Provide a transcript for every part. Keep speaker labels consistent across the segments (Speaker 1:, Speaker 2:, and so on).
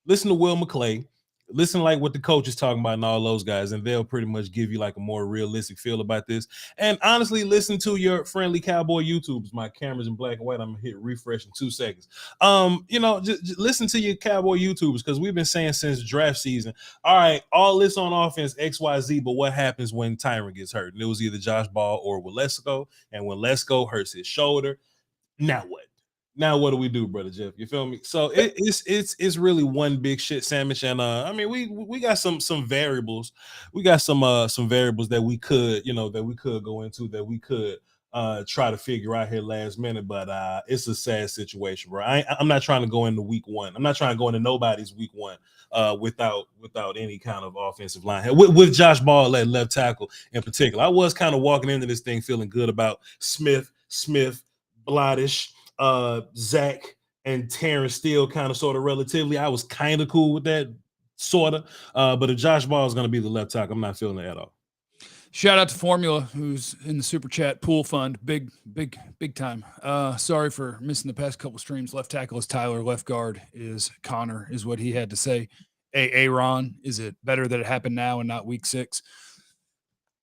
Speaker 1: listen to Will McClay, listen like what the coach is talking about and all those guys, and they'll pretty much give you like a more realistic feel about this. And honestly, listen to your friendly cowboy YouTubers. My camera's in black and white. I'm gonna hit refresh in 2 seconds. Just listen to your cowboy YouTubers, because we've been saying since draft season, all right, all this on offense, XYZ, but what happens when Tyron gets hurt? And it was either Josh Ball or Walesko, and when Lesko hurts his shoulder, now what? Now what do we do, brother Jeff? You feel me? So it's really one big shit sandwich, and I mean we got some variables. We got some variables that we could go into, that we could try to figure out here last minute, but it's a sad situation, bro. I'm not trying to go into week one. I'm not trying to go into nobody's week one without any kind of offensive line with Josh Ball at left tackle in particular. I was kind of walking into this thing feeling good about Smith, Blottish, Zach, and Terrence Steele, kind of sort of relatively. I was kind of cool with that, sort of. But if Josh Ball is going to be the left tackle, I'm not feeling it at all.
Speaker 2: Shout out to Formula, who's in the super chat pool fund. Big time. Sorry for missing the past couple streams. Left tackle is Tyler. Left guard is Connor, is what he had to say. Aaron, is it better that it happened now and not week 6?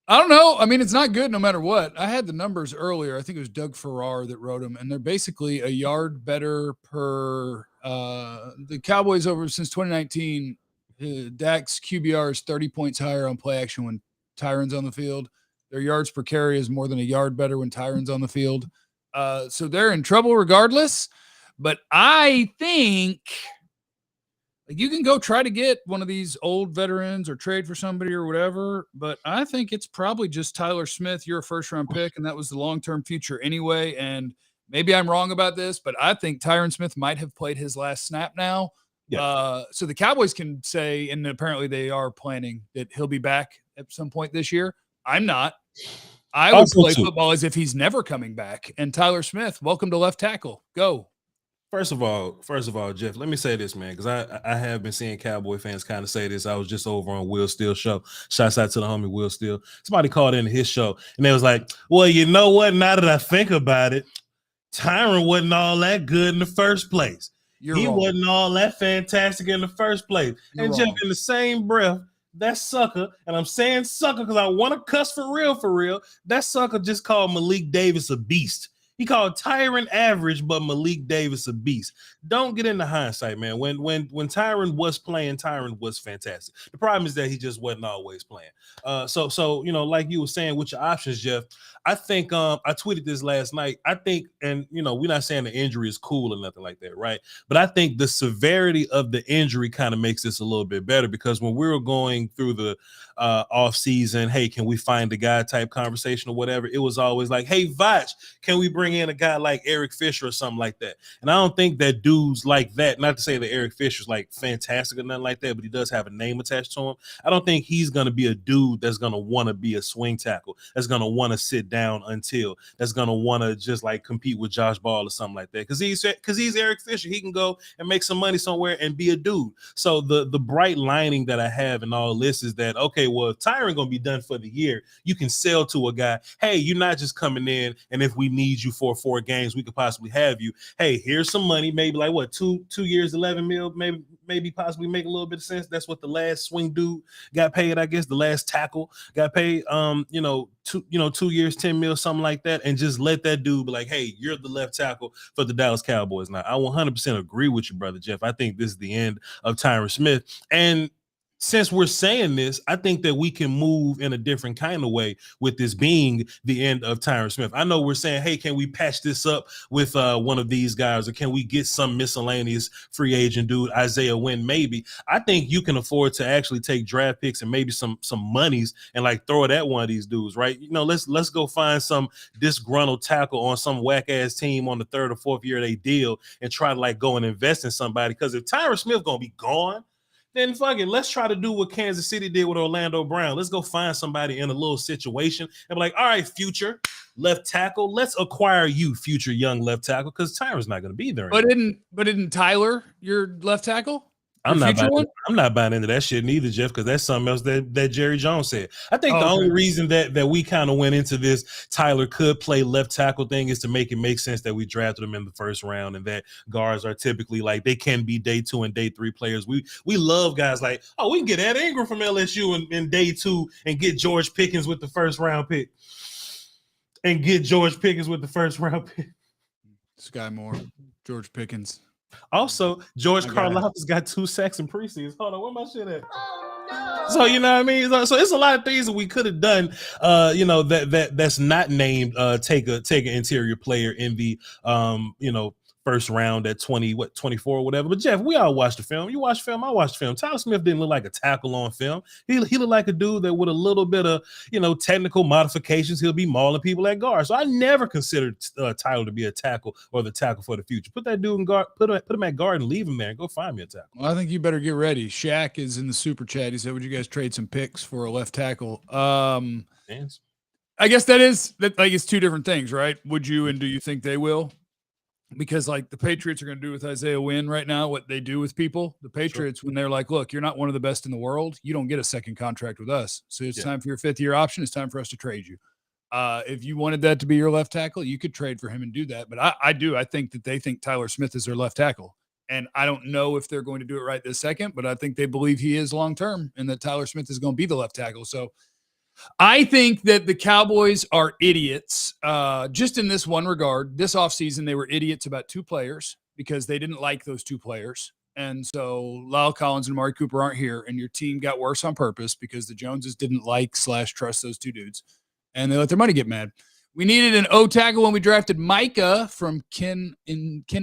Speaker 2: I don't know. I mean, it's not good no matter what. I had the numbers earlier. I think it was Doug Farrar that wrote them, and they're basically a yard better per the Cowboys over since 2019. Dak's QBR is 30 points higher on play action when Tyron's on the field. Their yards per carry is more than a yard better when Tyron's on the field. So they're in trouble regardless. But I think you can go try to get one of these old veterans or trade for somebody or whatever, but I think it's probably just Tyler Smith. You're a first-round pick, and that was the long-term future anyway. And maybe I'm wrong about this, but I think Tyron Smith might have played his last snap now. Yeah. So the Cowboys can say, and apparently they are planning, that he'll be back at some point this year. I'm not. I would play football as if he's never coming back. And Tyler Smith, welcome to left tackle. Go.
Speaker 1: First of all, Jeff, let me say this, man, because I have been seeing Cowboy fans kind of say this. I was just over on Will Steele's show. Shouts out to the homie Will Steele. Somebody called into his show, and they was like, well, you know what? Now that I think about it, Tyron wasn't all that good in the first place. He wasn't all that fantastic in the first place. And Jeff, in the same breath, that sucker, and I'm saying sucker because I want to cuss for real, that sucker just called Malik Davis a beast. He called Tyron average, but Malik Davis a beast. Don't get into hindsight, man. When Tyron was playing, Tyron was fantastic. The problem is that he just wasn't always playing. So like you were saying with your options, Jeff, I think I tweeted this last night. I think, and we're not saying the injury is cool or nothing like that, right? But I think the severity of the injury kind of makes this a little bit better, because when we were going through the off season, hey, can we find a guy type conversation or whatever, it was always like, hey, Voch, can we bring in a guy like Eric Fisher or something like that? And I don't think that dudes like that, not to say that Eric Fisher's like fantastic or nothing like that, but he does have a name attached to him. I don't think he's going to be a dude that's going to want to be a swing tackle, that's going to want to sit down until, that's going to want to just like compete with Josh Ball or something like that. Because he's Eric Fisher. He can go and make some money somewhere and be a dude. So the bright lining that I have in all this is that, okay, well, if Tyron going to be done for the year, you can sell to a guy, hey, you're not just coming in, and if we need you for 4 games, we could possibly have you. Hey, here's some money, maybe like what, 2 years, 11 mil, maybe possibly make a little bit of sense. That's what the last swing dude got paid, I guess. The last tackle got paid, 2 years, 10 mil, something like that, and just let that dude be like, hey, you're the left tackle for the Dallas Cowboys. Now, I 100% agree with you, brother Jeff. I think this is the end of Tyron Smith. And since we're saying this, I think that we can move in a different kind of way with this being the end of Tyron Smith. I know we're saying, hey, can we patch this up with one of these guys, or can we get some miscellaneous free agent dude, Isaiah Wynn, maybe? I think you can afford to actually take draft picks and maybe some monies and like throw it at one of these dudes, right? Let's go find some disgruntled tackle on some whack ass team on the 3rd or 4th year of their deal and try to like go and invest in somebody. Because if Tyron Smith gonna be gone, then fuck it, let's try to do what Kansas City did with Orlando Brown. Let's go find somebody in a little situation and be like, all right, future left tackle, let's acquire you, future young left tackle, because Tyron's not going to be there
Speaker 2: anymore. But isn't Tyler your left tackle?
Speaker 1: I'm not buying into that shit neither, Jeff, because that's something else that Jerry Jones said. I think the only reason that we kind of went into this Tyler could play left tackle thing is to make it make sense that we drafted him in the first round and that guards are typically like they can be day 2 and day 3 players. We love guys like, oh, we can get Ed Ingram from LSU in day 2 and get George Pickens with the first round pick.
Speaker 2: Sky Moore, George Pickens.
Speaker 1: Also, George Karlaftis got 2 sacks in preseason. Hold on, where my shit at? Oh, no. So you know what I mean. So it's a lot of things that we could have done. That's not named. Take an interior player in the first round at 24 or whatever. But Jeff, we all watched the film. You watched the film. I watched the film. Tyler Smith didn't look like a tackle on film. He looked like a dude that with a little bit of technical modifications, he'll be mauling people at guard. So I never considered Tyler to be a tackle or the tackle for the future. Put that dude in guard. Put him at guard and leave him there and go find me a tackle.
Speaker 2: Well, I think you better get ready. Shaq is in the super chat. He said, "Would you guys trade some picks for a left tackle?" I guess it's 2 different things, right? Would you and do you think they will? Because like the Patriots are going to do with Isaiah Wynn right now, what they do with people, the Patriots, when they're like, look, you're not one of the best in the world. You don't get a second contract with us. So it's time for your 5th-year option. It's time for us to trade you. If you wanted that to be your left tackle, you could trade for him and do that. But I think that they think Tyler Smith is their left tackle. And I don't know if they're going to do it right this second, but I think they believe he is long-term and that Tyler Smith is going to be the left tackle. So I think that the Cowboys are idiots just in this one regard. This offseason, they were idiots about 2 players because they didn't like those 2 players. And so Lyle Collins and Amari Cooper aren't here, and your team got worse on purpose because the Joneses didn't like/trust those 2 dudes, and they let their money get mad. We needed an O tackle when we drafted Micah from Ken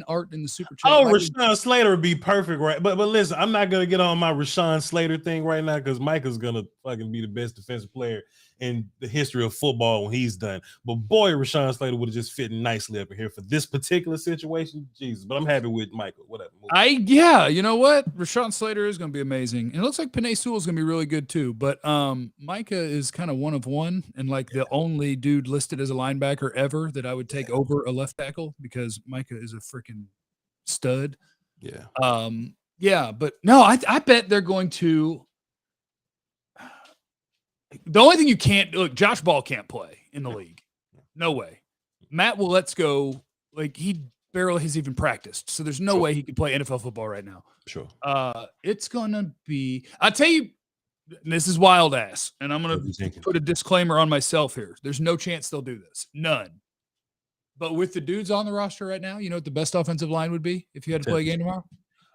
Speaker 2: Art in the super chat.
Speaker 1: Oh, Rashawn Slater would be perfect, right? But listen, I'm not gonna get on my Rashawn Slater thing right now because Micah's gonna fucking be the best defensive player in the history of football when he's done. But boy, Rashawn Slater would have just fit nicely up in here for this particular situation. Jesus, but I'm happy with Micah. Whatever.
Speaker 2: You know what? Rashawn Slater is going to be amazing. And it looks like Penei Sewell is going to be really good too. But Micah is kind of one of one and like the only dude listed as a linebacker ever that I would take over a left tackle because Micah is a freaking stud.
Speaker 1: Yeah.
Speaker 2: But no, I bet they're going to. The only thing you can't look, Josh Ball can't play in the league. No way. Matt Willett's go like he barely has even practiced. So there's no way he could play NFL football right now.
Speaker 1: Sure.
Speaker 2: It's gonna be, I'll tell you, this is wild ass, and I'm gonna put a disclaimer on myself here. There's no chance they'll do this. None. But with the dudes on the roster right now, you know what the best offensive line would be if you had to play a game tomorrow?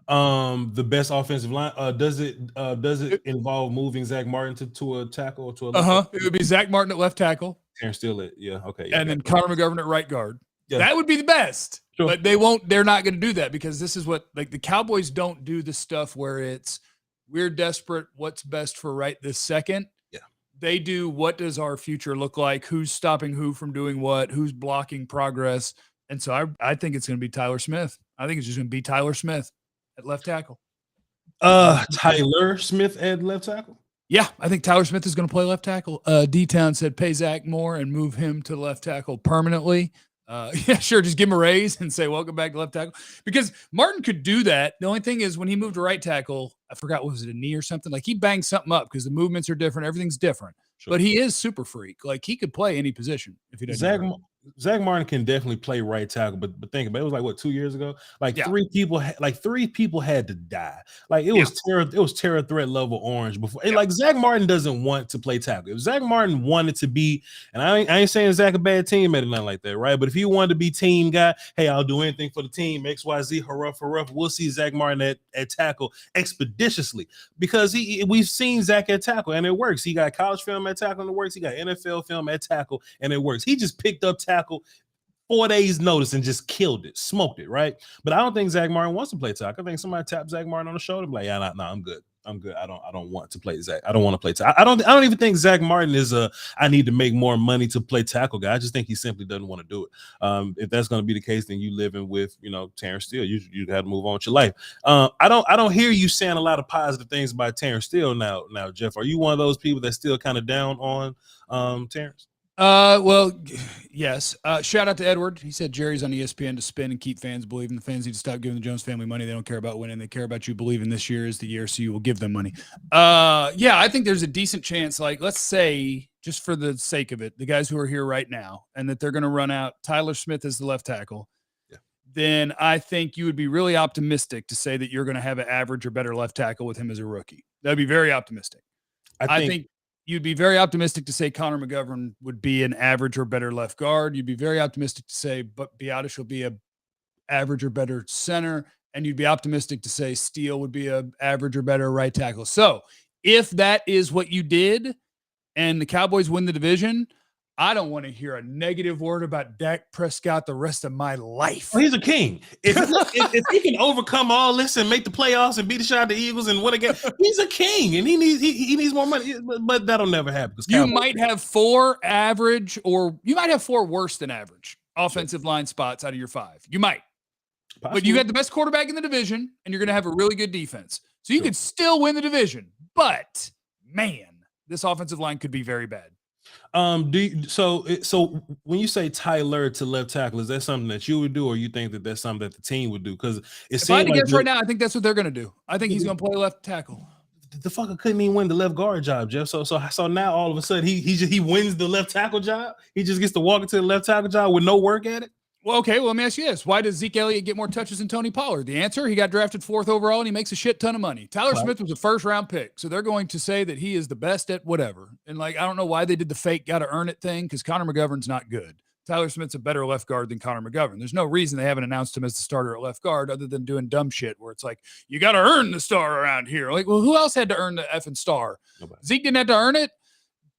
Speaker 1: The best offensive line. Does it involve moving Zach Martin to a tackle or to a left?
Speaker 2: It would be Zach Martin at left tackle.
Speaker 1: Terrence Steele okay.
Speaker 2: And then Connor McGovern at right guard. Yeah. That would be the best. Sure. But they're not going to do that because this is what like the Cowboys don't do the stuff where it's we're desperate, what's best for right this second.
Speaker 1: Yeah.
Speaker 2: They do what does our future look like, who's stopping who from doing what, who's blocking progress. And so I think it's going to be Tyler Smith. I think it's just going to be Tyler Smith at left tackle.
Speaker 1: Tyler Smith at left tackle?
Speaker 2: Yeah, I think Tyler Smith is going to play left tackle. D-Town said pay Zach more and move him to left tackle permanently. Yeah, sure. Just give him a raise and say, welcome back to left tackle. Because Martin could do that. The only thing is when he moved to right tackle, I forgot, was it a knee or something? Like he banged something up because the movements are different. Everything's different. Sure. But he is super freak. Like he could play any position if he doesn't.
Speaker 1: Zach Martin can definitely play right tackle, but think about it, was like 2 years ago. Three people had to die. Like it was terror threat level orange before. Yeah. Like Zach Martin doesn't want to play tackle. If Zach Martin wanted to be, and I ain't saying Zach a bad teammate or nothing like that, right? But if he wanted to be team guy, hey, I'll do anything for the team. XYZ, hurrah. We'll see Zach Martin at tackle expeditiously because we've seen Zach at tackle and it works. He got college film at tackle and it works. He got NFL film at tackle and it works. He just picked up tackle 4 days notice and just killed it, smoked it, right? But I don't think Zach Martin wants to play tackle. I think somebody tapped Zach Martin on the shoulder, like, yeah, no, I'm good. I don't want to play Zach. I don't want to play tackle. I don't even think Zach Martin is I need to make more money to play tackle guy. I just think he simply doesn't want to do it. If that's going to be the case, then you living with Terrence Steele. You got to move on with your life. I don't hear you saying a lot of positive things about Terrence Steele now, Jeff. Are you one of those people that's still kind of down on Terrence?
Speaker 2: Well, yes. Shout out to Edward. He said Jerry's on ESPN to spin and keep fans believing. The fans need to stop giving the Jones family money. They don't care about winning. They care about you believing this year is the year, so you will give them money. Yeah, I think there's a decent chance, like, let's say, just for the sake of it, the guys who are here right now, and that they're going to run out Tyler Smith as the left tackle, then I think you would be really optimistic to say that you're going to have an average or better left tackle with him as a rookie. That'd be very optimistic. I think you'd be very optimistic to say Connor McGovern would be an average or better left guard. You'd be very optimistic to say but Biadasz will be a average or better center. And you'd be optimistic to say Steele would be a average or better right tackle. So if that is what you did and the Cowboys win the division, I don't want to hear a negative word about Dak Prescott the rest of my life.
Speaker 1: Oh, he's a king. If he can overcome all this and make the playoffs and beat the shot at the Eagles and win again, he's a king, and he needs more money. But that'll never happen.
Speaker 2: You might have 4 average, or you might have 4 worse than average offensive line spots out of your 5. You might. Possibly. But you got the best quarterback in the division, and you're going to have a really good defense. So you could still win the division. But, man, this offensive line could be very bad.
Speaker 1: So when you say Tyler to left tackle, is that something that you would do, or you think that that's something that the team would do? Because
Speaker 2: if I had to guess right now, I think that's what they're going to do. I think he's going to play left tackle.
Speaker 1: The fucker couldn't even win the left guard job, Jeff. So now all of a sudden he wins the left tackle job. He just gets to walk into the left tackle job with no work at it.
Speaker 2: Well, okay. Well, let me ask you this: why does Zeke Elliott get more touches than Tony Pollard? The answer: he got drafted 4th overall, and he makes a shit ton of money. Tyler Smith was a 1st-round pick, so they're going to say that he is the best at whatever. And like, I don't know why they did the fake got to earn it thing, because Connor McGovern's not good. Tyler Smith's a better left guard than Connor McGovern. There's no reason they haven't announced him as the starter at left guard, other than doing dumb shit where it's like, you got to earn the star around here. Like, well, who else had to earn the effing star? Nobody. Zeke didn't have to earn it.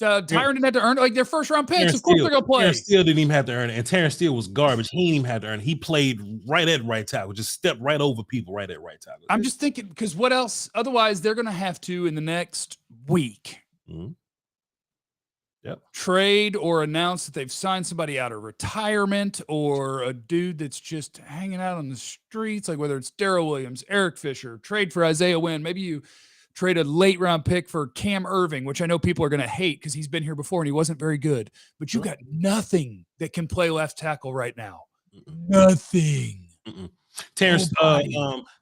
Speaker 2: Tyron didn't have to earn it. Like, their 1st-round picks. Of course they're going to play.
Speaker 1: Terrence Steele didn't even have to earn it. And Terrence Steele was garbage. He didn't even have to earn it. He played right at right tackle. Just stepped right over people right at right tackle.
Speaker 2: I'm just thinking, because what else? Otherwise, they're going to have to, in the next week, trade or announce that they've signed somebody out of retirement, or a dude that's just hanging out on the streets, like whether it's Darrell Williams, Eric Fisher, trade for Isaiah Wynn. Maybe you trade a late-round pick for Cam Irving, which I know people are going to hate because he's been here before and he wasn't very good. But you got nothing that can play left tackle right now. Nothing.
Speaker 1: Terrence,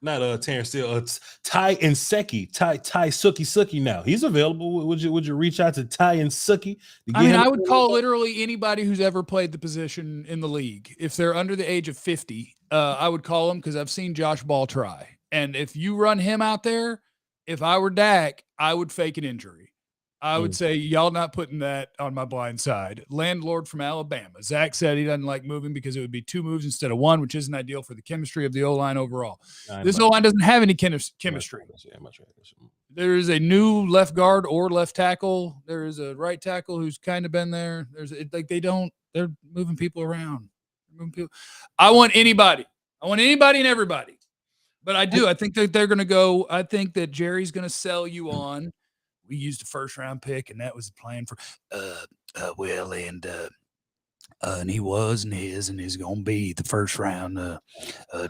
Speaker 1: not Terrence Steele, Ty and Seki, Ty Suki now. He's available. Would you reach out to Ty and Suki?
Speaker 2: I mean, I would call literally anybody who's ever played the position in the league. If they're under the age of 50, I would call them, because I've seen Josh Ball try. And if you run him out there, if I were Dak, I would fake an injury. I would say, y'all not putting that on my blind side. Landlord from Alabama. Zach said he doesn't like moving because it would be 2 moves instead of 1, which isn't ideal for the chemistry of the O-line overall. This O-line doesn't have any chemistry. There is a new left guard or left tackle. There is a right tackle who's kind of been there. They're moving people around. I want anybody and everybody. But I do. I think that they're going to go. I think that Jerry's going to sell you on. We used a 1st-round pick, and that was the plan for. And he was, and he's going to be the 1st round.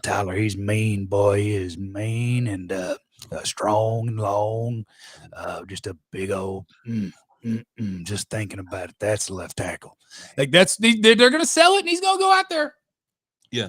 Speaker 2: Tyler, he's mean, boy. He is mean and strong and long. Just a big old. Just thinking about it, that's the left tackle. Like they're going to sell it, and he's going to go out there.
Speaker 1: Yeah.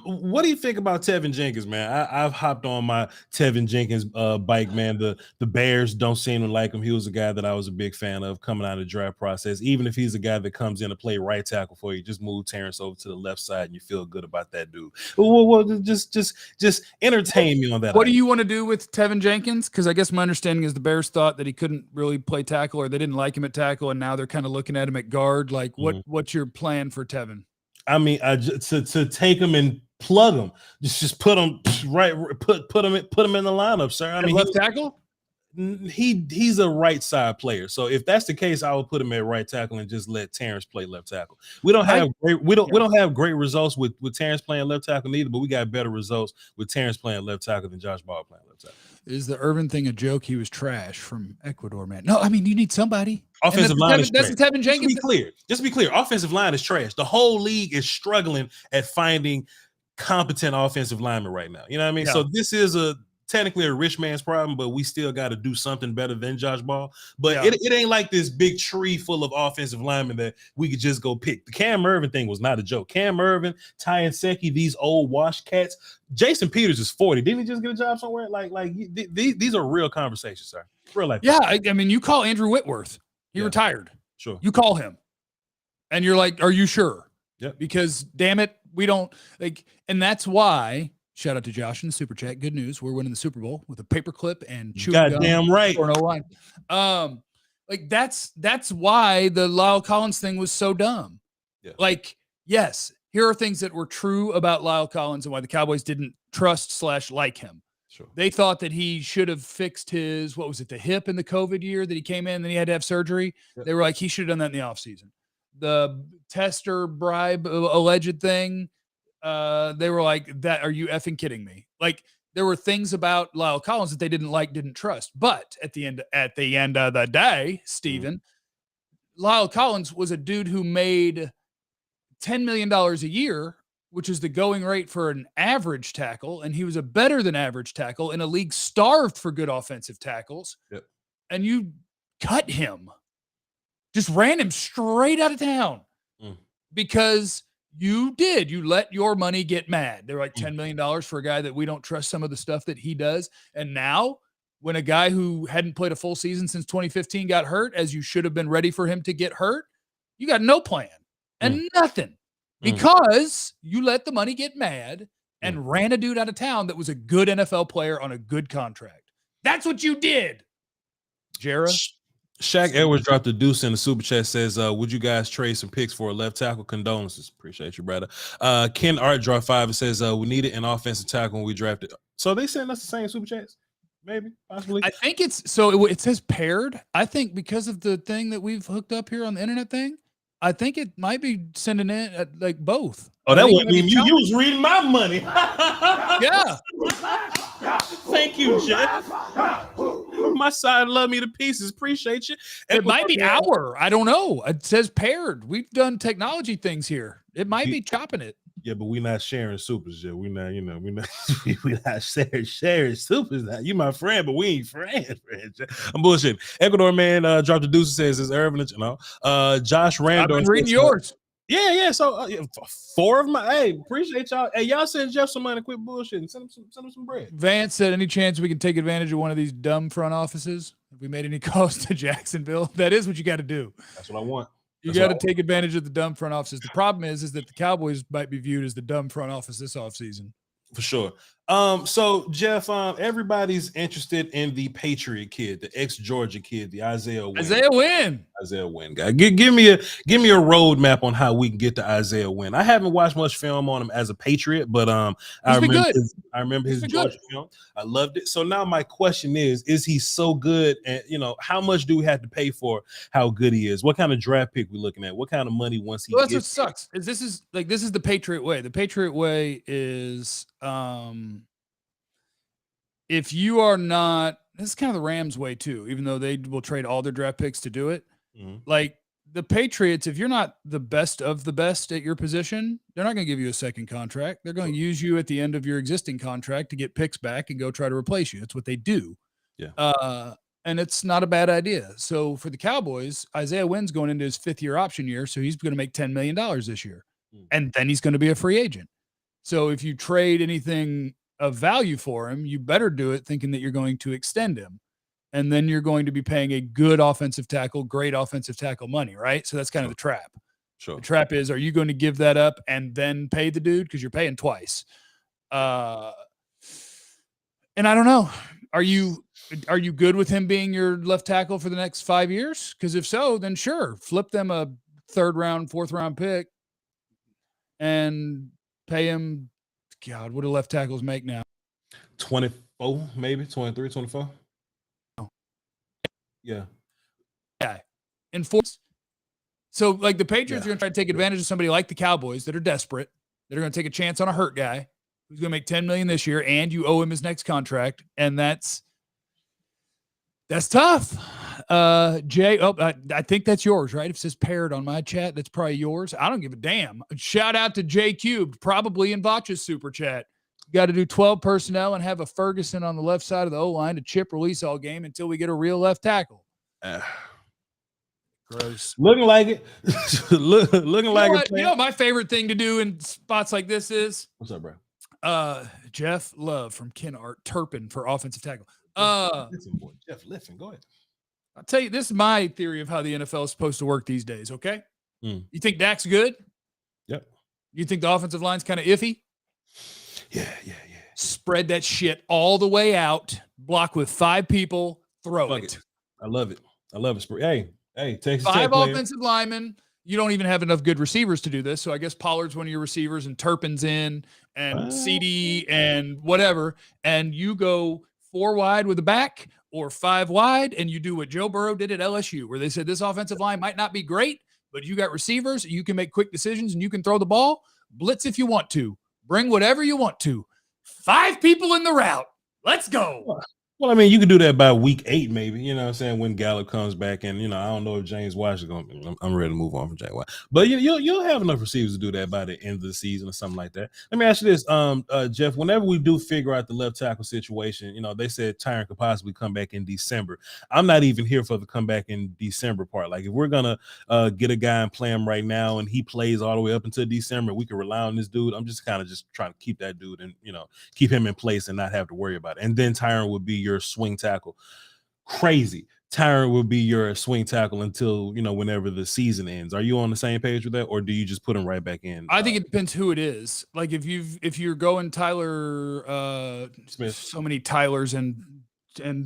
Speaker 1: What do you think about Tevin Jenkins, man? I've hopped on my Tevin Jenkins bike, man. The Bears don't seem to like him. He was a guy that I was a big fan of coming out of the draft process. Even if he's a guy that comes in to play right tackle for you, just move Terrence over to the left side and you feel good about that dude. Well, just entertain me on that.
Speaker 2: What do you want to do with Tevin Jenkins? Because I guess my understanding is the Bears thought that he couldn't really play tackle, or they didn't like him at tackle, and now they're kind of looking at him at guard. Like, what's your plan for Tevin?
Speaker 1: I mean, to take him and plug him, just put him right, put him in the lineup, sir. I mean,
Speaker 2: left tackle.
Speaker 1: He's a right side player, so if that's the case, I would put him at right tackle and just let Terrence play left tackle. We don't have great results with Terrence playing left tackle neither, but we got better results with Terrence playing left tackle than Josh Ball playing left tackle.
Speaker 2: Is the Irvin thing a joke? He was trash from Ecuador, man. No, I mean, you need somebody.
Speaker 1: Offensive line is trash.
Speaker 2: That's Tevin Jenkins.
Speaker 1: Just to be clear. Offensive line is trash. The whole league is struggling at finding competent offensive linemen right now. You know what I mean? Yeah. So technically a rich man's problem, but we still got to do something better than Josh Ball. But
Speaker 2: Yeah.
Speaker 1: it ain't like this big tree full of offensive linemen that we could just go pick. The Cam Irvin thing was not a joke. Cam Irvin, Ty and Secchi, these old washed cats. Jason Peters is 40. Didn't he just get a job somewhere? These are real conversations, sir. Real life.
Speaker 2: Yeah, I mean, you call Andrew Whitworth. He retired.
Speaker 1: Sure.
Speaker 2: You call him, and you're like, "Are you sure?"
Speaker 1: Yeah.
Speaker 2: Because damn it, we don't like, and that's why. Shout out to Josh in the super chat. Good news, we're winning the Super Bowl with a paperclip and chewing gum.
Speaker 1: Goddamn right.
Speaker 2: For no line. Like that's why the Lyle Collins thing was so dumb.
Speaker 1: Yeah.
Speaker 2: Like, yes, here are things that were true about Lyle Collins and why the Cowboys didn't trust / like him.
Speaker 1: Sure.
Speaker 2: They thought that he should have fixed his, what was it, the hip in the COVID year that he came in and then he had to have surgery. Yep. They were like, he should have done that in the offseason. The tester bribe alleged thing, they were like, that, are you effing kidding me? Like, there were things about Lyle Collins that they didn't like, didn't trust. But at the end of the day, Steven, Lyle Collins was a dude who made $10 million a year, which is the going rate for an average tackle. And he was a better than average tackle in a league starved for good offensive tackles.
Speaker 1: Yep.
Speaker 2: And you cut him, just ran him straight out of town because you let your money get mad. They're like $10 million for a guy that we don't trust some of the stuff that he does. And now when a guy who hadn't played a full season since 2015 got hurt, as you should have been ready for him to get hurt, you got no plan and nothing because you let the money get mad and ran a dude out of town that was a good NFL player on a good contract. That's what you did, Jara.
Speaker 1: Shaq Edwards dropped a deuce in the super chat, says, would you guys trade some picks for a left tackle? Condolences. Appreciate you, brother. Ken Art dropped 5 and says, we needed an offensive tackle when we drafted. So they sent us the same super chats? Maybe, possibly.
Speaker 2: I think it says paired. I think because of the thing that we've hooked up here on the internet thing, I think it might be sending in like both.
Speaker 1: Oh, that wouldn't mean you was reading my money.
Speaker 2: Yeah.
Speaker 1: Thank you, Jeff. My side love me to pieces. Appreciate you.
Speaker 2: It might be our. I don't know. It says paired. We've done technology things here. It might be chopping it.
Speaker 1: Yeah, but we're not sharing supers yet. We're not sharing supers now. You my friend, but we ain't friends. I'm bullshitting. Ecuador man dropped the deuce and says, is Irvin, Josh Randall.
Speaker 2: I've been reading yours.
Speaker 1: Yeah. So 4 of my. Hey, appreciate y'all. Hey, y'all send Jeff some money. Quit bullshitting. Send him some bread.
Speaker 2: Vance said, any chance we can take advantage of one of these dumb front offices? Have we made any calls to Jacksonville? That is what you got to do.
Speaker 1: That's what I want.
Speaker 2: You got to take advantage of the dumb front offices. The problem is that the Cowboys might be viewed as the dumb front office this offseason.
Speaker 1: For sure. So Jeff, everybody's interested in the Patriot kid, the ex-Georgia kid, the Isaiah Wynn. Isaiah Wynn guy. Give me a roadmap on how we can get to Isaiah Wynn. I haven't watched much film on him as a Patriot, but I remember his Georgia film. I loved it. So now my question is he so good? And how much do we have to pay for how good he is? What kind of draft pick we looking at? What kind of money once he
Speaker 2: gets? That's what sucks. This is the Patriot way. The Patriot way is if you are not, this is kind of the Rams way too, even though they will trade all their draft picks to do it. Like the Patriots, if you're not the best of the best at your position, they're not going to give you a second contract. They're going to use you at the end of your existing contract to get picks back and go try to replace you. That's what they do.
Speaker 1: Yeah.
Speaker 2: And it's not a bad idea. So for the Cowboys, Isaiah Wynn's going into his 5th year option year. So he's going to make $10 million this year. And then he's going to be a free agent. So if you trade anything of value for him, you better do it thinking that you're going to extend him. And then you're going to be paying a good offensive tackle, great offensive tackle money, right? So that's kind of the trap.
Speaker 1: Sure.
Speaker 2: The trap is, are you going to give that up and then pay the dude? Because you're paying twice. And I don't know. Are you good with him being your left tackle for the next 5 years? Because if so, then sure, flip them a 3rd round, 4th round pick and pay him. God, what do left tackles make now?
Speaker 1: 24, maybe 23, 24. Yeah.
Speaker 2: In 4. So like the Patriots are going to try to take advantage of somebody like the Cowboys that are desperate. That are going to take a chance on a hurt guy who's going to make $10 million this year, and you owe him his next contract, and that's tough. Jay, I think that's yours, right? If it says paired on my chat, that's probably yours. I don't give a damn. Shout out to Jay Cubed, probably in Voch's super chat. got to do 12 personnel and have a Ferguson on the left side of the O-line to chip release all game until we get a real left tackle. Gross.
Speaker 1: Looking like it. Looking like it.
Speaker 2: You know what my favorite thing to do in spots like this is?
Speaker 1: What's up, bro?
Speaker 2: Jeff Love from Ken Art Turpin for offensive tackle.
Speaker 1: Listen, boy. Jeff, listen, go ahead.
Speaker 2: I'll tell you, this is my theory of how the NFL is supposed to work these days, okay? You think Dak's good?
Speaker 1: Yep.
Speaker 2: You think the offensive line's kind of iffy?
Speaker 1: Yeah.
Speaker 2: Spread that shit all the way out, block with 5 people, throw it.
Speaker 1: I love it. Hey, Texas
Speaker 2: 5 offensive linemen. You don't even have enough good receivers to do this. So I guess Pollard's one of your receivers and Turpin's in and CD and whatever. And you go 4 wide with a back or 5 wide. And you do what Joe Burrow did at LSU, where they said this offensive line might not be great, but you got receivers. You can make quick decisions and you can throw the ball. Blitz if you want to. Bring whatever you want to. 5 people in the route. Let's go.
Speaker 1: Well, I mean, you could do that by week 8, maybe, you know what I'm saying, when Gallup comes back. And, I don't know if James White is going to – I'm ready to move on from James White. But you'll have enough receivers to do that by the end of the season or something like that. Let me ask you this, Jeff. Whenever we do figure out the left tackle situation, they said Tyron could possibly come back in December. I'm not even here for the comeback in December part. Like, if we're going to get a guy and play him right now and he plays all the way up until December, we can rely on this dude. I'm just kind of just trying to keep that dude and, keep him in place and not have to worry about it. And then Tyron would be your swing tackle. Crazy. Tyron will be your swing tackle until, whenever the season ends. Are you on the same page with that, or do you just put him right back in?
Speaker 2: I think it depends who it is. Like if you're going Tyler Smith, so many Tylers and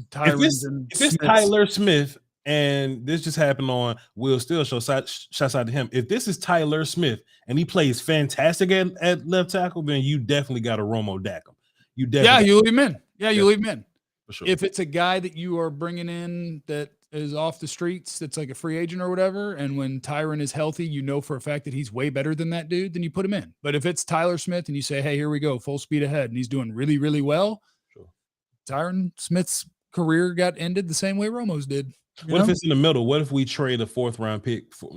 Speaker 2: Tyrons
Speaker 1: if it's Tyler Smith, and this just happened on Will Steele show, shouts out to him. If this is Tyler Smith and he plays fantastic at left tackle, then you definitely got to Romo Dak him. You
Speaker 2: leave him in. You leave him in.
Speaker 1: Sure.
Speaker 2: If it's a guy that you are bringing in that is off the streets, that's like a free agent or whatever, and when Tyron is healthy, for a fact that he's way better than that dude, then you put him in. But if it's Tyler Smith and you say, hey, here we go, full speed ahead, and he's doing really, really well, sure. Tyron Smith's career got ended the same way Romo's did.
Speaker 1: What if it's in the middle? What if we trade a 4th round pick for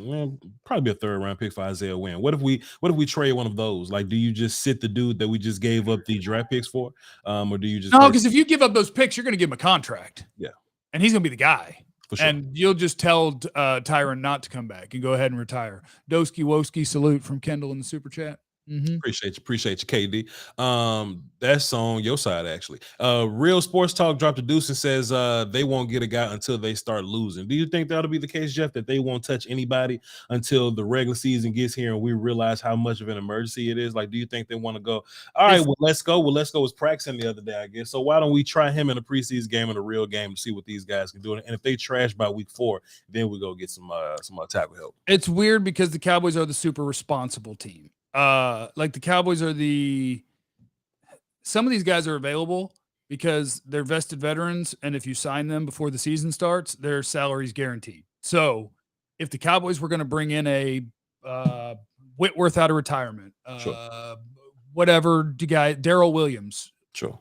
Speaker 1: probably a 3rd round pick for Isaiah Wynn? What if we trade one of those? Like, do you just sit the dude that we just gave up the draft picks for? Or do you just
Speaker 2: because if you give up those picks, you're going to give him a contract.
Speaker 1: Yeah.
Speaker 2: And he's going to be the guy.
Speaker 1: For sure.
Speaker 2: And you'll just tell Tyron not to come back and go ahead and retire. Doski Woski salute from Kendall in the super chat. Mm-hmm.
Speaker 1: Appreciate you, KD. That's on your side, actually. Real Sports Talk dropped a deuce and says they won't get a guy until they start losing. Do you think that'll be the case, Jeff, that they won't touch anybody until the regular season gets here and we realize how much of an emergency it is? Like, do you think they want to go, all right, let's go. Well, let's go was practicing the other day, I guess. So why don't we try him in a preseason game and a real game to see what these guys can do? And if they trash by week 4, then we go get some tackle help.
Speaker 2: It's weird because the Cowboys are the super responsible team. Like the Cowboys are some of these guys are available because they're vested veterans, and if you sign them before the season starts, their salary's guaranteed. So if the Cowboys were going to bring in a Whitworth out of retirement,
Speaker 1: sure.
Speaker 2: Whatever the guy, Darrell Williams,
Speaker 1: sure.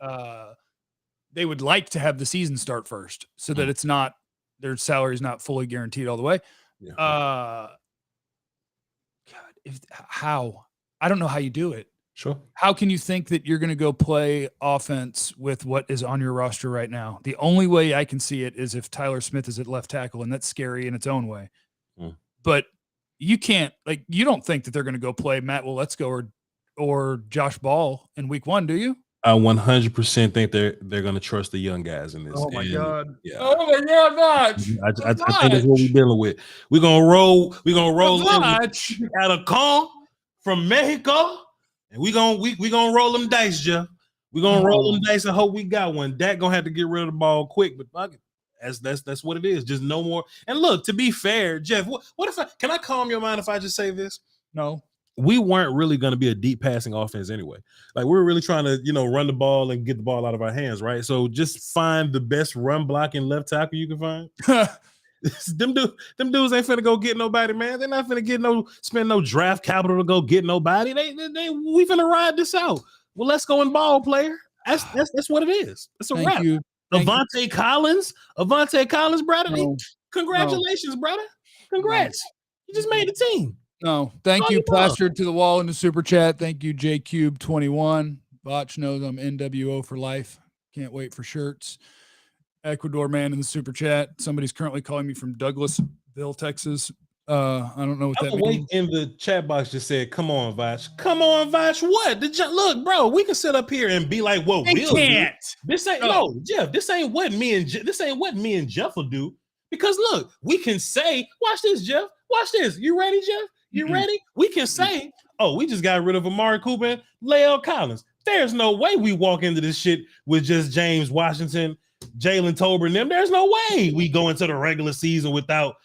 Speaker 2: They would like to have the season start first so that it's not, their salary is not fully guaranteed all the way.
Speaker 1: Yeah.
Speaker 2: How? I don't know how you do it.
Speaker 1: Sure.
Speaker 2: How can you think that you're going to go play offense with what is on your roster right now? The only way I can see it is if Tyler Smith is at left tackle, and that's scary in its own way. But you can't, you don't think that they're going to go play Matt Waletzko or Josh Ball in week 1, do you?
Speaker 1: I 100% think they're going to trust the young guys in this.
Speaker 2: Oh my God!
Speaker 1: Yeah.
Speaker 2: Oh my God, Voch!
Speaker 1: I think that's what we're dealing with. We're gonna roll out of Kong from Mexico, and we gonna roll them dice, Jeff. We're gonna roll them dice and hope we got one. Dak gonna have to get rid of the ball quick, but fuck it. That's what it is. Just no more. And look, to be fair, Jeff, what if can I calm your mind if I just say this?
Speaker 2: No.
Speaker 1: We weren't really going to be a deep passing offense anyway. Like, we were really trying to, run the ball and get the ball out of our hands, right? So just find the best run blocking left tackle you can find. Them dudes ain't finna go get nobody, man. They're not finna spend no draft capital to go get nobody. We finna ride this out. Well, let's go and ball, player. That's what it is. It's a wrap. Avante Collins, brother.
Speaker 2: No.
Speaker 1: Congratulations, brother. Congrats. You just made the team.
Speaker 2: No, thank you, plastered to the wall in the super chat. Thank you, JCube21. Voch knows I'm NWO for life. Can't wait for shirts. Ecuador man in the super chat. Somebody's currently calling me from Douglasville, Texas. I don't know what that means.
Speaker 1: In the chat box just said, "Come on, Voch. Come on, Voch. What? Look, bro. We can sit up here and be like, "What we'll do." This ain't no, Jeff. This ain't what me and Jeff will do. Because look, we can say, "Watch this, Jeff. Watch this. You ready, Jeff? You ready?" We can say, "Oh, we just got rid of Amari Cooper and Lael Collins." There's no way we walk into this shit with just James Washington, Jalen Tolbert, and them. There's no way we go into the regular season without.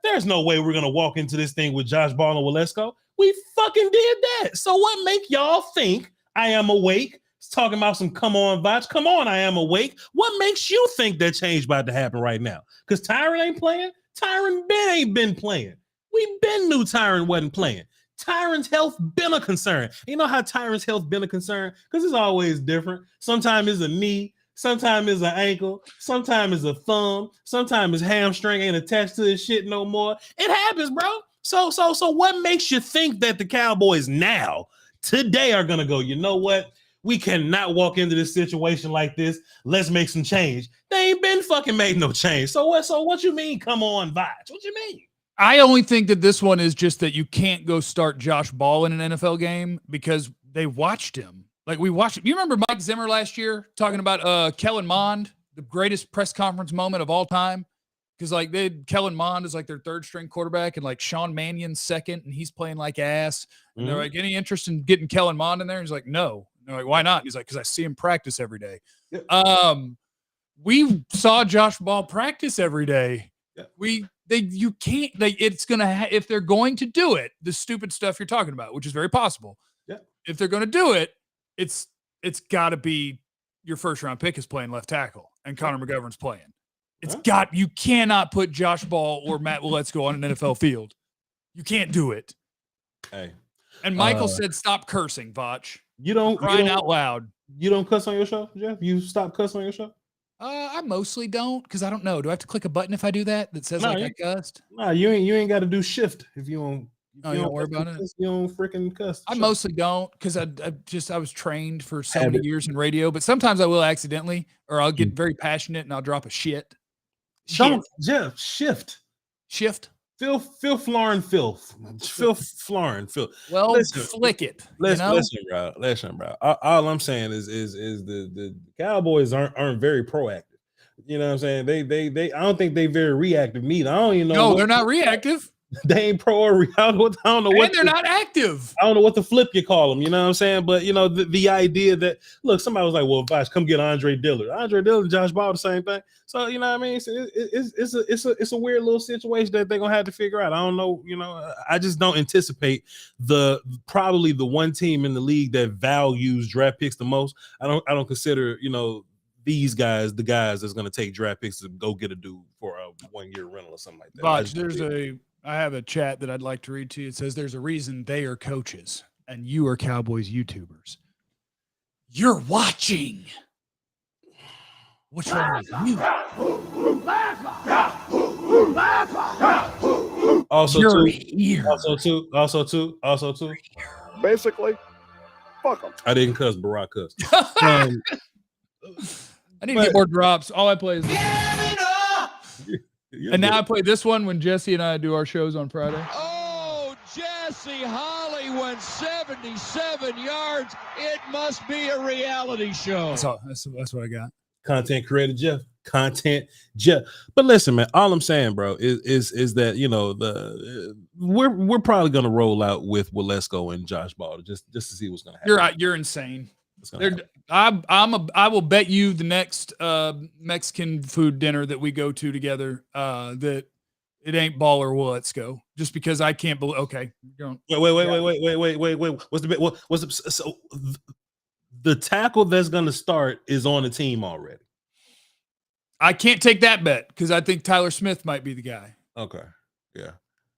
Speaker 1: There's no way we're gonna walk into this thing with Josh Ball and Walesko. We fucking did that. So what make y'all think I am awake? It's talking about some come on, Voch. Come on, I am awake. What makes you think that change about to happen right now? Because Tyron ain't playing. Tyron ain't been playing. We been knew Tyron wasn't playing. Tyron's health been a concern. You know how Tyron's health been a concern? Because it's always different. Sometimes it's a knee. Sometimes it's an ankle, sometimes it's a thumb, sometimes his hamstring ain't attached to his shit no more. It happens, bro. So what makes you think that the Cowboys now, today, are gonna go, you know what? We cannot walk into this situation like this. Let's make some change. They ain't been fucking made no change. So what you mean? Come on, Voch. What you mean?
Speaker 2: I only think that this one is just that you can't go start Josh Ball in an NFL game because they watched him. Like we watched it. You remember Mike Zimmer last year talking about Kellen Mond, the greatest press conference moment of all time? Because like Kellen Mond is like their third string quarterback and like Sean Mannion's second, and he's playing like ass. And they're like, any interest in getting Kellen Mond in there? He's like, no. And they're like, why not? He's like, because I see him practice every day. Yeah. We saw Josh Ball practice every day. Yeah. You can't, it's gonna if they're going to do it, the stupid stuff you're talking about, which is very possible. Yeah. If they're gonna do it, it's got to be your first round pick is playing left tackle and Connor McGovern's playing. You cannot put Josh Ball or Matt Waletzko on an NFL field. You can't do it.
Speaker 1: Hey,
Speaker 2: and Michael said, "Stop cursing, Voch."
Speaker 1: You don't
Speaker 2: crying out loud.
Speaker 1: You don't cuss on your show, Jeff? You stop cussing on your show?
Speaker 2: I mostly don't because I don't know. Do I have to click a button if I do that says I cussed?
Speaker 1: No, you ain't got to do shift if you don't.
Speaker 2: You don't worry about it.
Speaker 1: You don't freaking cuss.
Speaker 2: I mostly don't because I was trained for so many years in radio, but sometimes I will accidentally, or I'll get very passionate and I'll drop a shit.
Speaker 1: Don't, Jeff, shift. Phil Florin filth. Phil Florin filth.
Speaker 2: Well, flick it.
Speaker 1: Listen, bro. All I'm saying is the Cowboys aren't very proactive. You know what I'm saying? They I don't think they very reactive neither. I don't even know.
Speaker 2: No, they're not reactive.
Speaker 1: They ain't pro or I don't know what.
Speaker 2: And they're not active.
Speaker 1: I don't know what the flip you call them. You know what I'm saying? But you know the idea that look, somebody was like, "Well, Voch, come get Andre Dillard." Andre Dillard and Josh Ball the same thing. So you know what I mean? It's a weird little situation that they're gonna have to figure out. I don't know. You know, I just don't anticipate probably the one team in the league that values draft picks the most. I don't consider these guys the guys that's gonna take draft picks to go get a dude for a 1 year rental or something like that.
Speaker 2: Voch, I have a chat that I'd like to read to you. It says there's a reason they are coaches and you are Cowboys YouTubers. You're watching. What's wrong with you?
Speaker 1: Also too.
Speaker 3: Basically, fuck them.
Speaker 1: I didn't cuss, Barack cussed.
Speaker 2: I need to get more drops. All I play is this. And now I play this one when Jesse and I do our shows on Friday.
Speaker 4: Oh, Jesse Holly went 77 yards. It must be a reality show.
Speaker 2: That's what I got.
Speaker 1: Content creator Jeff. But listen, man, all I'm saying, bro, is that we're probably gonna roll out with Waletzko and Josh Ball just to see what's gonna happen.
Speaker 2: You're insane. I will bet you the next Mexican food dinner that we go to together that it ain't Ball or Waletzko, just because I can't believe. Okay,
Speaker 1: wait. What's the tackle that's gonna start is on the team already?
Speaker 2: I can't take that bet because I think Tyler Smith might be the guy.
Speaker 1: Okay, yeah.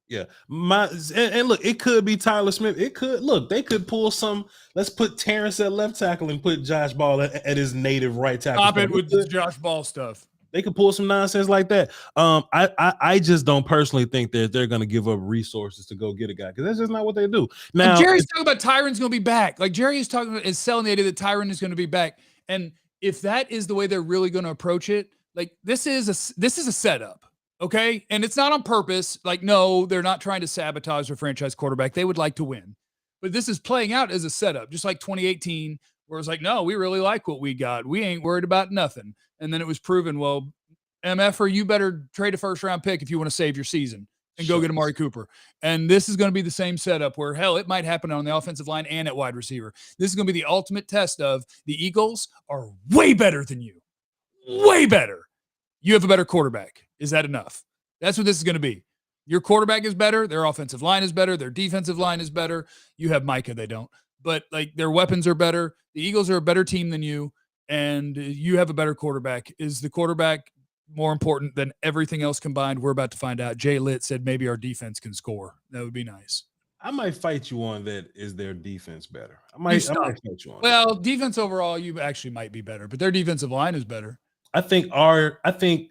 Speaker 1: And look, it could be Tyler Smith. They could pull some. Let's put Terrence at left tackle and put Josh Ball at his native right tackle.
Speaker 2: Stop it with the Josh Ball stuff.
Speaker 1: They could pull some nonsense like that. I just don't personally think that they're going to give up resources to go get a guy because that's just not what they do. Now,
Speaker 2: Jerry's talking about Tyron's going to be back. Like Jerry is selling the idea that Tyron is going to be back. And if that is the way they're really going to approach it, like this is a setup. Okay. And it's not on purpose. Like, no, they're not trying to sabotage their franchise quarterback. They would like to win, but this is playing out as a setup, just like 2018, where it's like, no, we really like what we got. We ain't worried about nothing. And then it was proven, well, MFer, you better trade a first round pick if you want to save your season and go get Amari Cooper. And this is going to be the same setup where, hell, it might happen on the offensive line and at wide receiver. This is going to be the ultimate test of the Eagles are way better than you. Way better. You have a better quarterback. Is that enough? That's what this is going to be. Your quarterback is better. Their offensive line is better. Their defensive line is better. You have Micah. They don't. But like their weapons are better. The Eagles are a better team than you. And you have a better quarterback. Is the quarterback more important than everything else combined? We're about to find out. Jay Litt said maybe our defense can score. That would be nice.
Speaker 1: I might fight you on that. Is their defense better? I might fight you on
Speaker 2: that. Defense overall, you actually might be better, but their defensive line is better.
Speaker 1: I think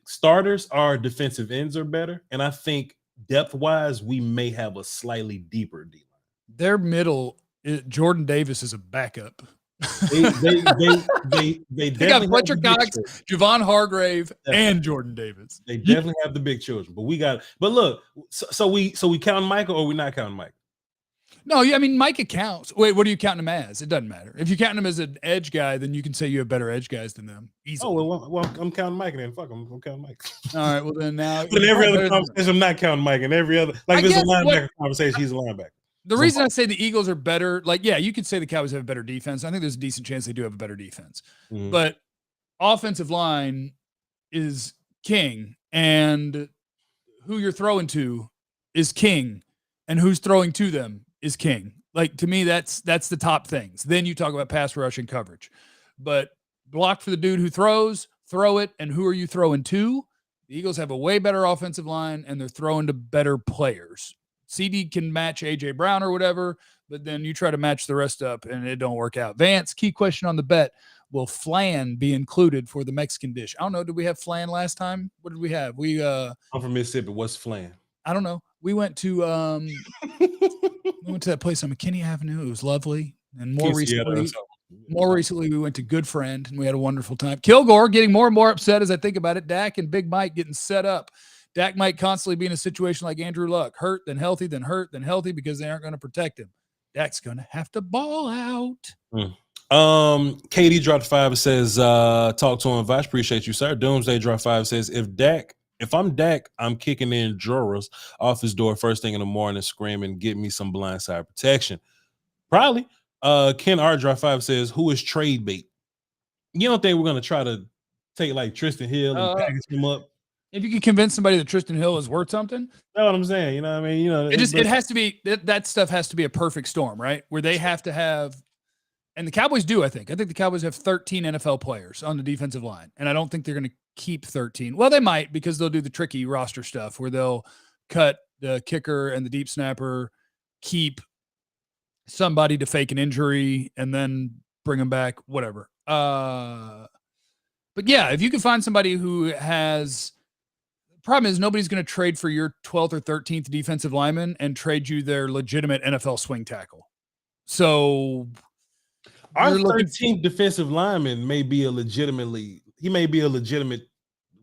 Speaker 1: starters, our defensive ends are better, and I think depth-wise, we may have a slightly deeper D line.
Speaker 2: Their middle, Jordan Davis is a backup.
Speaker 1: They
Speaker 2: got Fletcher Cox, Javon Hargrave, and Jordan Davis.
Speaker 1: They definitely have the big children, but look, so we counting Micah or we not counting Micah?
Speaker 2: No, I mean Micah counts. Wait, what are you counting him as? It doesn't matter. If you count him as an edge guy, then you can say you have better edge guys than them. Easily.
Speaker 1: Oh well, I'm counting Micah then. Fuck him, I'm counting Micah.
Speaker 2: All right, well then now.
Speaker 1: But in every other conversation, I'm not counting Micah. And every other, like there's a linebacker conversation, he's a linebacker.
Speaker 2: The reason I say the Eagles are better, like, yeah, you could say the Cowboys have a better defense. I think there's a decent chance they do have a better defense. Mm-hmm. But offensive line is king, and who you're throwing to is king, and who's throwing to them is king. Like, to me, that's the top things. Then you talk about pass rush and coverage. But block for the dude who throws, throw it, and who are you throwing to? The Eagles have a way better offensive line, and they're throwing to better players. CD can match A.J. Brown or whatever, but then you try to match the rest up, and it don't work out. Vance, key question on the bet. Will flan be included for the Mexican dish? I don't know. Did we have flan last time? What did we have? I'm
Speaker 1: from Mississippi. What's flan?
Speaker 2: I don't know. We went to that place on McKinney Avenue. It was lovely. And more recently, we went to Good Friend, and we had a wonderful time. Kilgore getting more and more upset as I think about it. Dak and Big Mike getting set up. Dak might constantly be in a situation like Andrew Luck, hurt, then healthy, then hurt, then healthy, because they aren't going to protect him. Dak's going to have to ball out.
Speaker 1: KD dropped 5. It says, talk to him, Voch. Appreciate you, sir. Doomsday dropped 5. Says, if I'm Dak, I'm kicking in drawers off his door first thing in the morning, screaming, get me some blindside protection. Probably. Ken R dropped 5. Says, who is trade bait? You don't think we're going to try to take like Tristan Hill and package him up?
Speaker 2: If you can convince somebody that Tristan Hill is worth something,
Speaker 1: that's what I'm saying. You know what I mean? You know,
Speaker 2: it has to be that stuff has to be a perfect storm, right? Where they have to have, and the Cowboys do. I think the Cowboys have 13 NFL players on the defensive line, and I don't think they're going to keep 13. Well, they might, because they'll do the tricky roster stuff where they'll cut the kicker and the deep snapper, keep somebody to fake an injury, and then bring them back. Whatever. But yeah, if you can find somebody who has. Problem is nobody's going to trade for your 12th or 13th defensive lineman and trade you their legitimate NFL swing tackle. So
Speaker 1: our 13th defensive lineman may be a legitimate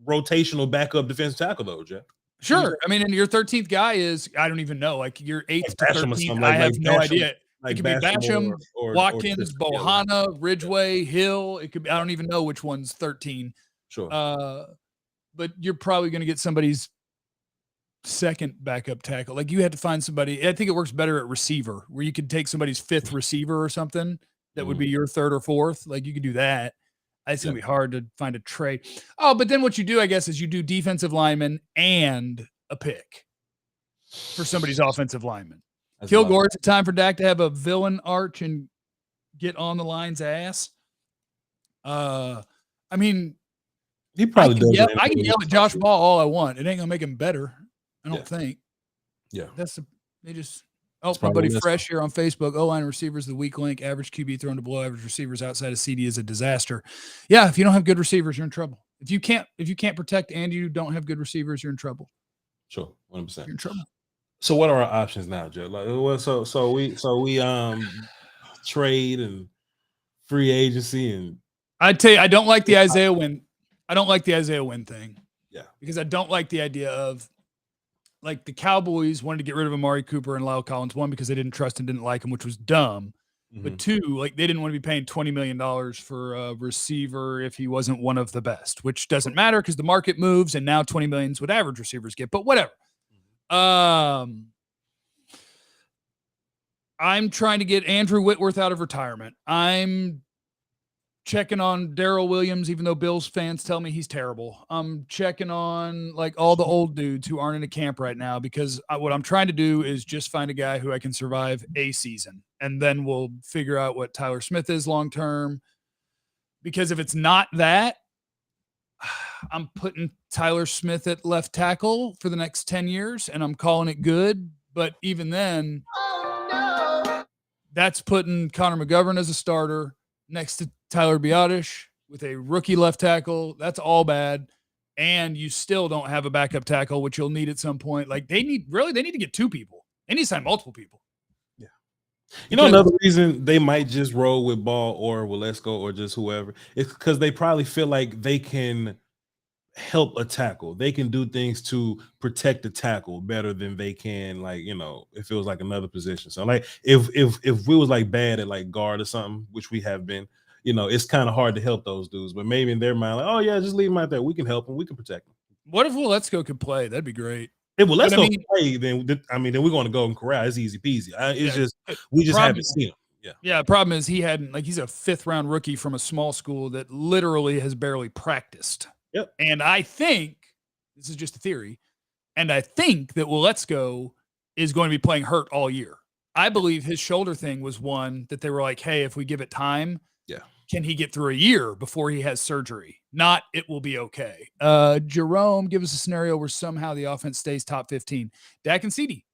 Speaker 1: rotational backup defensive tackle though, Jeff.
Speaker 2: Sure. I mean, and your 13th guy is, I don't even know, like your 8th to 13th. I have no idea. It could be Basham, Watkins, Bohanna, Ridgeway, Hill. It could be, I don't even know which one's 13.
Speaker 1: Sure.
Speaker 2: But you're probably going to get somebody's second backup tackle. Like you had to find somebody. I think it works better at receiver, where you could take somebody's 5th receiver or something that would be your 3rd or 4th. Like you could do that. It's going to be hard to find a trade. Oh, but then what you do, I guess, is you do defensive lineman and a pick for somebody's offensive lineman. Kilgore, it's time for Dak to have a villain arch and get on the line's ass. I mean,
Speaker 1: he probably does.
Speaker 2: I can yell at Josh Ball all I want. It ain't gonna make him better. I don't think.
Speaker 1: Yeah.
Speaker 2: My buddy Fresh here on Facebook. O-line receivers, the weak link. Average QB thrown to below average receivers outside of CD is a disaster. Yeah, if you don't have good receivers, you're in trouble. If you can't protect and you don't have good receivers, you're in trouble.
Speaker 1: Sure, 100%.
Speaker 2: You're in trouble.
Speaker 1: So what are our options now, Joe? Like, well, so we trade and free agency, and
Speaker 2: I'd tell you, I don't like the Isaiah Wynn. I don't like the Isaiah Wynn thing.
Speaker 1: Yeah,
Speaker 2: because I don't like the idea of like the Cowboys wanted to get rid of Amari Cooper and Lyle Collins. One, because they didn't trust and didn't like him, which was dumb. But two, like they didn't want to be paying $20 million for a receiver if he wasn't one of the best, which doesn't matter because the market moves and now 20 million is what average receivers get, but whatever. I'm trying to get Andrew Whitworth out of retirement. I'm checking on Darrell Williams, even though Bills fans tell me he's terrible. I'm checking on like all the old dudes who aren't in a camp right now because what I'm trying to do is just find a guy who I can survive a season. And then we'll figure out what Tyler Smith is long-term. Because if it's not that, I'm putting Tyler Smith at left tackle for the next 10 years and I'm calling it good. But even then, that's putting Connor McGovern as a starter next to Tyler Biotish with a rookie left tackle. That's all bad. And you still don't have a backup tackle, which you'll need at some point. Like they need to get two people. They need to sign multiple people.
Speaker 1: Yeah. You know, another reason they might just roll with Ball or Waletzko or just whoever is because they probably feel like they can help a tackle. They can do things to protect the tackle better than they can, like, you know, if it was like another position. So like if we was like bad at like guard or something, which we have been, you know, it's kind of hard to help those dudes. But maybe in their mind, like, oh yeah, just leave them out there. We can help them. We can protect them.
Speaker 2: What if Waletzko could play? That'd be great.
Speaker 1: If Waletzko play, then we're going to go and Corral. It's easy peasy. We just haven't seen him. Yeah.
Speaker 2: Yeah. The problem is he's a 5th round rookie from a small school that literally has barely practiced.
Speaker 1: Yep.
Speaker 2: And I think this is just a theory. And I think that Waletzko is going to be playing hurt all year. I believe his shoulder thing was one that they were like, hey, if we give it time, can he get through a year before he has surgery? Not, it will be okay. Jerome, give us a scenario where somehow the offense stays top 15. Dak and CD.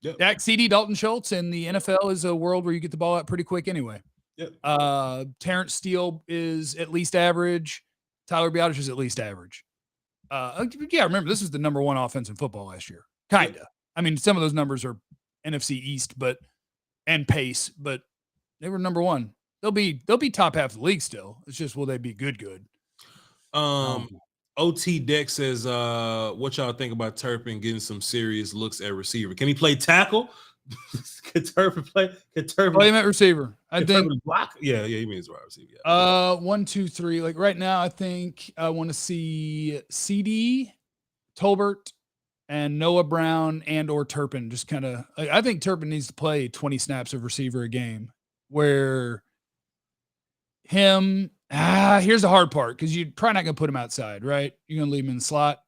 Speaker 2: Yep. Dak, CD, Dalton Schultz, and the NFL is a world where you get the ball out pretty quick anyway.
Speaker 1: Yep.
Speaker 2: Terrence Steele is at least average. Tyler Biotish is at least average. Remember, this was the number 1 offense in football last year. Kind of. Yep. I mean, some of those numbers are NFC East, and pace, but they were number 1. They'll be top half of the league still. It's just, will they be good?
Speaker 1: OT Deck says, what y'all think about Turpin getting some serious looks at receiver? Can he play tackle? Can Turpin play?
Speaker 2: Play him at receiver. I think
Speaker 1: block. Yeah, he means wide receiver. Yeah.
Speaker 2: 1, 2, 3. Like right now, I think I want to see CD, Tolbert, and Noah Brown and/or Turpin. Just kind of, I think Turpin needs to play 20 snaps of receiver a game. Where here's the hard part because you're probably not going to put him outside, right? You're going to leave him in the slot,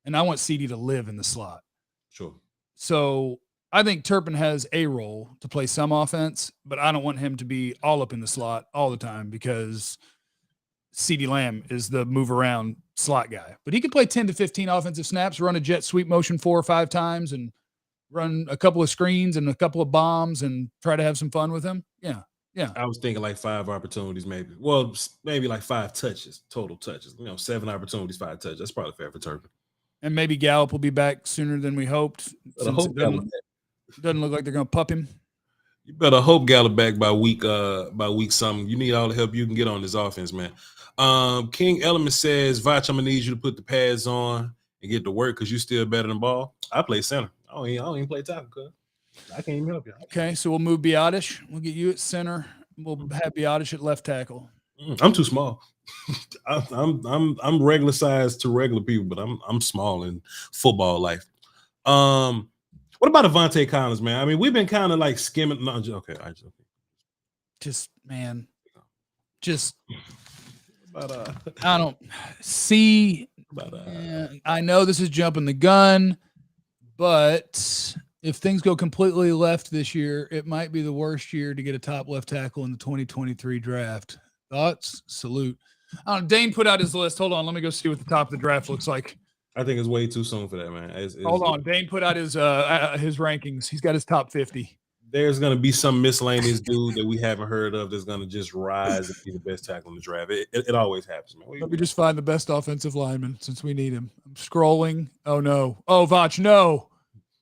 Speaker 2: and I want CD to live in the slot.
Speaker 1: Sure.
Speaker 2: So I think Turpin has a role to play some offense, but I don't want him to be all up in the slot all the time because CeeDee Lamb is the move around slot guy. But he could play 10 to 15 offensive snaps, run a jet sweep motion 4 or 5 times, and run a couple of screens and a couple of bombs and try to have some fun with him. Yeah.
Speaker 1: I was thinking like 5 opportunities, maybe. Well, maybe like 5 touches, total touches. 7 opportunities, 5 touches. That's probably fair for Turpin.
Speaker 2: And maybe Gallup will be back sooner than we hoped. Doesn't look like they're going to pup him.
Speaker 1: You better hope Gallup back by week something. You need all the help you can get on this offense, man. King Element says, Voch, I'm gonna need you to put the pads on and get to work because you still better than Ball. I play center. I don't even play tackle, cuz I can't even help you.
Speaker 2: Okay, so we'll move Biotish. We'll get you at center. We'll have Biotish at left tackle.
Speaker 1: I'm too small. I'm regular size to regular people, but I'm small in football life. What about Avante Collins, man? I mean, we've been kind of like skimming. No, okay,
Speaker 2: I don't see. I know this is jumping the gun, but if things go completely left this year, it might be the worst year to get a top left tackle in the 2023 draft. Thoughts? Salute. Dane put out his list. Hold on. Let me go see what the top of the draft looks like.
Speaker 1: I think it's way too soon for that, man.
Speaker 2: Hold on. Dane put out his rankings. He's got his top 50.
Speaker 1: there's going to be some miscellaneous dude that we haven't heard of that's going to just rise and be the best tackle in the draft. It always happens, man.
Speaker 2: Let me just find the best offensive lineman since we need him. I'm scrolling. Oh, no. Oh, Voch, no.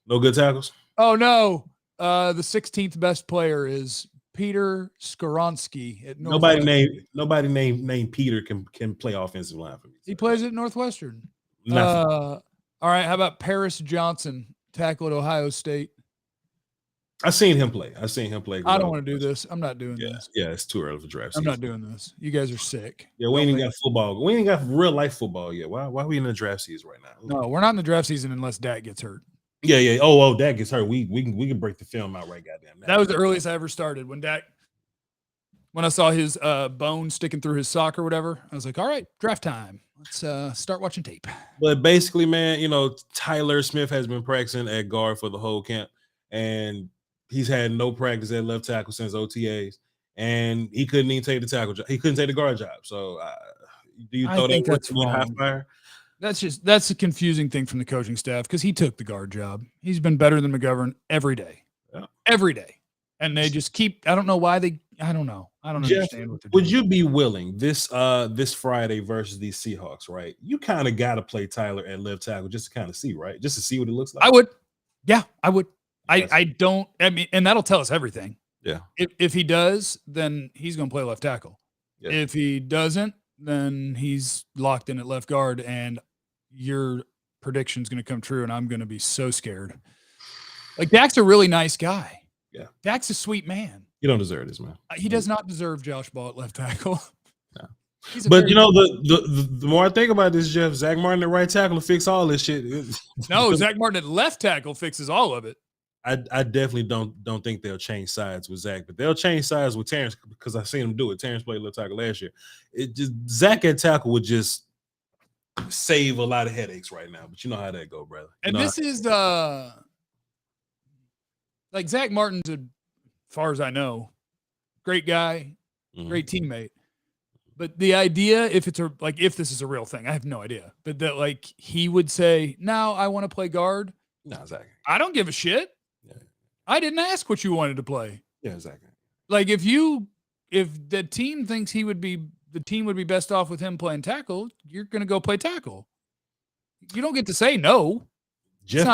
Speaker 1: No good tackles?
Speaker 2: Oh, no. The 16th best player is Peter Skoronsky at Northwestern.
Speaker 1: Nobody named Peter can play offensive line for me.
Speaker 2: He plays at Northwestern. All right. How about Paris Johnson, tackle at Ohio State?
Speaker 1: I seen him play. I
Speaker 2: don't want to do this. I'm not doing this.
Speaker 1: Yeah, it's too early for draft
Speaker 2: I'm
Speaker 1: season.
Speaker 2: not doing this. You guys are sick.
Speaker 1: Yeah, we ain't even got football. We ain't got real life football yet. Why are we in the draft season right now?
Speaker 2: No, we're not in the draft season unless Dak gets hurt.
Speaker 1: Yeah. Oh, Dak gets hurt. We can break the film out right goddamn now.
Speaker 2: That was the earliest I ever started when I saw his bone sticking through his sock or whatever. I was like, all right, draft time. Let's start watching tape.
Speaker 1: But basically, man, Tyler Smith has been practicing at guard for the whole camp, and he's had no practice at left tackle since OTAs, and he couldn't even take the tackle job. He couldn't take the guard job. So, do you throw that
Speaker 2: that's
Speaker 1: wrong? High fire?
Speaker 2: That's a confusing thing from the coaching staff because he took the guard job. He's been better than McGovern every day, every day, and they just keep. I don't know why they. I don't know. I don't understand what they're doing.
Speaker 1: Would you be willing this Friday versus these Seahawks? Right, you kind of got to play Tyler at left tackle just to kind of see, right, just to see what it looks like.
Speaker 2: I would. Yeah, I would. I don't. I mean, and that'll tell us everything.
Speaker 1: Yeah.
Speaker 2: If he does, then he's going to play left tackle.
Speaker 1: Yeah.
Speaker 2: If he doesn't, then he's locked in at left guard, and your prediction's going to come true, and I'm going to be so scared. Like, Dak's a really nice guy.
Speaker 1: Yeah.
Speaker 2: Dak's a sweet man.
Speaker 1: You don't deserve this, man.
Speaker 2: He does not deserve Josh Ball at left tackle.
Speaker 1: No. But the more I think about this, Jeff, Zach Martin at right tackle to fix all this shit.
Speaker 2: No, Zach Martin at left tackle fixes all of it.
Speaker 1: I definitely don't think they'll change sides with Zach, but they'll change sides with Terrence because I've seen him do it. Terrence played left tackle last year. Zach at tackle would just save a lot of headaches right now, but you know how that go, brother.
Speaker 2: And this is like Zach Martin's, as far as I know, great guy, great teammate. But the idea, if this is a real thing, I have no idea. But that like he would say, "No, I want to play guard."
Speaker 1: No, Zach.
Speaker 2: I don't give a shit.
Speaker 1: Yeah.
Speaker 2: I didn't ask what you wanted to play.
Speaker 1: Yeah, exactly.
Speaker 2: Like if the team thinks the team would be best off with him playing tackle, you're going to go play tackle. You don't get to say no.
Speaker 1: Jeff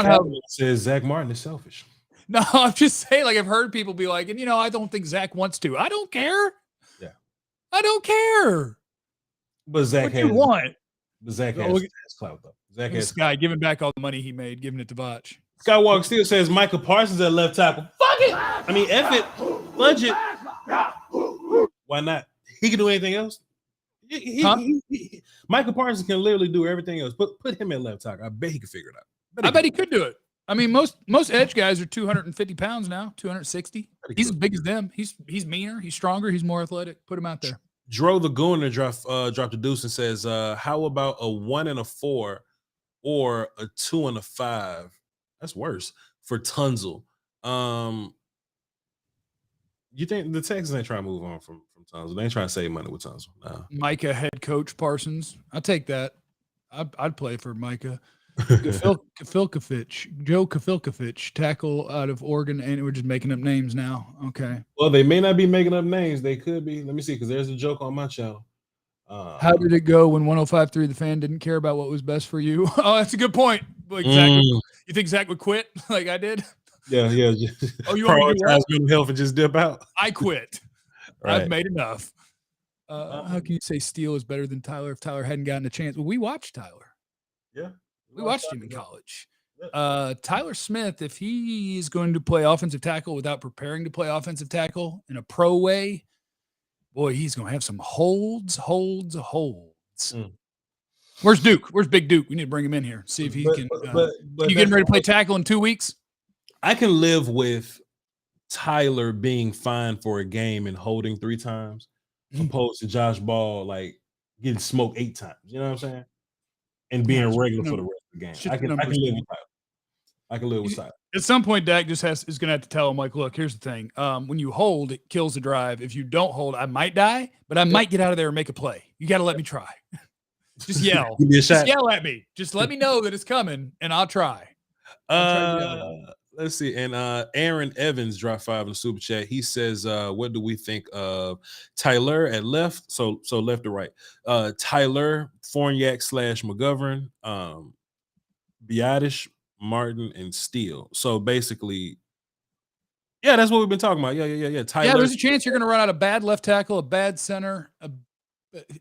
Speaker 1: says Zach Martin is selfish.
Speaker 2: No, I'm just saying, like, I've heard people be like, and I don't think Zach wants to. I don't care.
Speaker 1: Yeah.
Speaker 2: I don't care.
Speaker 1: But Zach has clout, though. Zach has
Speaker 2: guy giving back all the money he made, giving it to Voch.
Speaker 1: Skywalker still says Michael Parsons at left tackle. Fuck it. I mean, F it. Fudge it. Why not? He can do anything else. Michael Parsons can literally do everything else. Put him at left tackle. I bet he can figure it out.
Speaker 2: I bet he could do it. I mean, most edge guys are 250 pounds now, 260. He's as big as them. He's meaner. He's stronger. He's more athletic. Put him out there.
Speaker 1: Dro the Gooner dropped a deuce and says, how about a 1 and a 4 or a 2 and a 5? That's worse for Tunzel. You think the Texans ain't trying to move on from Tunzel? They ain't trying to save money with Tunzel. No.
Speaker 2: Micah head coach Parsons. I'll take that. I'd play for Micah. Joe Kafilkovich, tackle out of Oregon, and we're just making up names now. Okay.
Speaker 1: Well, they may not be making up names. They could be. Let me see, because there's a joke on my channel.
Speaker 2: How did it go when 105.3 The Fan didn't care about what was best for you? Oh, that's a good point. Like you think Zach would quit like I did?
Speaker 1: Yeah.
Speaker 2: Oh, you want me to
Speaker 1: prioritize mental health and just dip out?
Speaker 2: I quit.
Speaker 1: Right.
Speaker 2: I've made enough. How can you say Steele is better than Tyler if Tyler hadn't gotten a chance? Well, we watched Tyler.
Speaker 1: Yeah.
Speaker 2: We watched him in college. Tyler Smith, if he is going to play offensive tackle without preparing to play offensive tackle in a pro way, boy, he's going to have some holds. Where's Duke? Where's Big Duke? We need to bring him in here. See if he can. You getting ready to play tackle in 2 weeks?
Speaker 1: I can live with Tyler being fined for a game and holding 3 times, opposed to Josh Ball like getting smoked 8 times. You know what I'm saying? And being regular for the rest of the game. I can live with Tyler. I can live with Tyler. At
Speaker 2: some point, Dak just is going to have to tell him, like, look, here's the thing. When you hold, it kills the drive. If you don't hold, I might die, but I might get out of there and make a play. You got to let me try. Just yell.
Speaker 1: Give me a shot.
Speaker 2: Just yell at me. Just let me know that it's coming, and I'll try.
Speaker 1: Let's Let's see. And Aaron Evans dropped 5 in the super chat. He says, what do we think of Tyler at left? So left or right. Tyler, Fournier / McGovern, Biotish, Martin, and Steele. So basically, yeah, that's what we've been talking about. Yeah. Tyler.
Speaker 2: Yeah, there's a chance you're going to run out a bad left tackle, a bad center.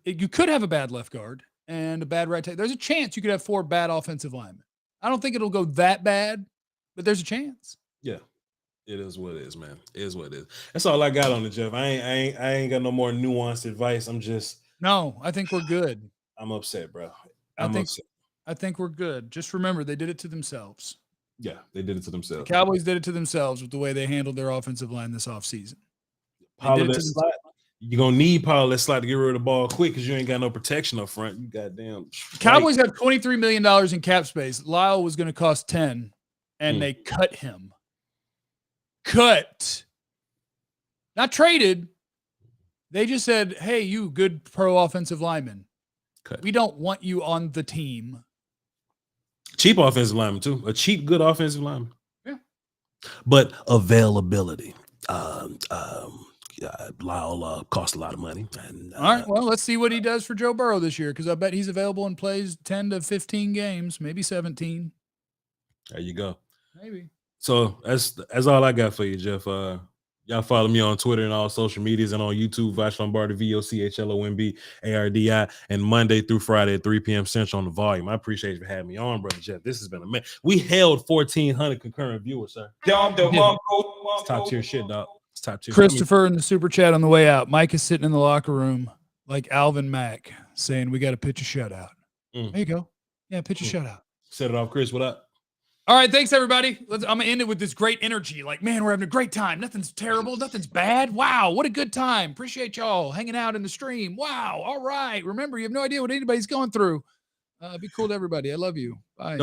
Speaker 2: You could have a bad left guard and a bad right tackle. There's a chance you could have 4 bad offensive linemen. I don't think it'll go that bad, but there's a chance.
Speaker 1: Yeah, it is what it is, man. It is what it is. That's all I got on it, Jeff. I ain't got no more nuanced advice.
Speaker 2: I think we're good.
Speaker 1: I'm upset, bro.
Speaker 2: Upset. I think we're good. Just remember, they did it to themselves.
Speaker 1: Yeah, they did it to themselves.
Speaker 2: The Cowboys did it to themselves with the way they handled their offensive line this offseason.
Speaker 1: You're going to need Paul that slot to get rid of the ball quick because you ain't got no protection up front. You goddamn.
Speaker 2: Cowboys have $23 million in cap space. Lyle was going to cost 10, and they cut him. Cut. Not traded. They just said, hey, you good pro offensive lineman. Cut. We don't want you on the team.
Speaker 1: Cheap offensive lineman, too. A cheap, good offensive lineman.
Speaker 2: Yeah.
Speaker 1: But availability. Lyle cost a lot of money. And,
Speaker 2: all right, well, let's see what he does for Joe Burrow this year because I bet he's available and plays 10 to 15 games, maybe 17.
Speaker 1: There you go.
Speaker 2: Maybe.
Speaker 1: So that's all I got for you, Jeff. Y'all follow me on Twitter and all social medias and on YouTube, Voch Lombardi, VOCHLOMBARDI, and Monday through Friday at 3 p.m. Central on the volume. I appreciate you for having me on, brother Jeff. This has been amazing. We held 1,400 concurrent viewers, sir. It's top tier shit, dog. It's top tier.
Speaker 2: Christopher in the super chat on the way out. Mike is sitting in the locker room like Alvin Mack saying, we got to pitch a shutout. There you go. Yeah, pitch a shutout.
Speaker 1: Set it off, Chris. What up?
Speaker 2: All right, thanks, everybody. I'm going to end it with this great energy. Like, man, we're having a great time. Nothing's terrible. Nothing's bad. Wow, what a good time. Appreciate y'all hanging out in the stream. Wow, all right. Remember, you have no idea what anybody's going through. Be cool to everybody. I love you. Bye.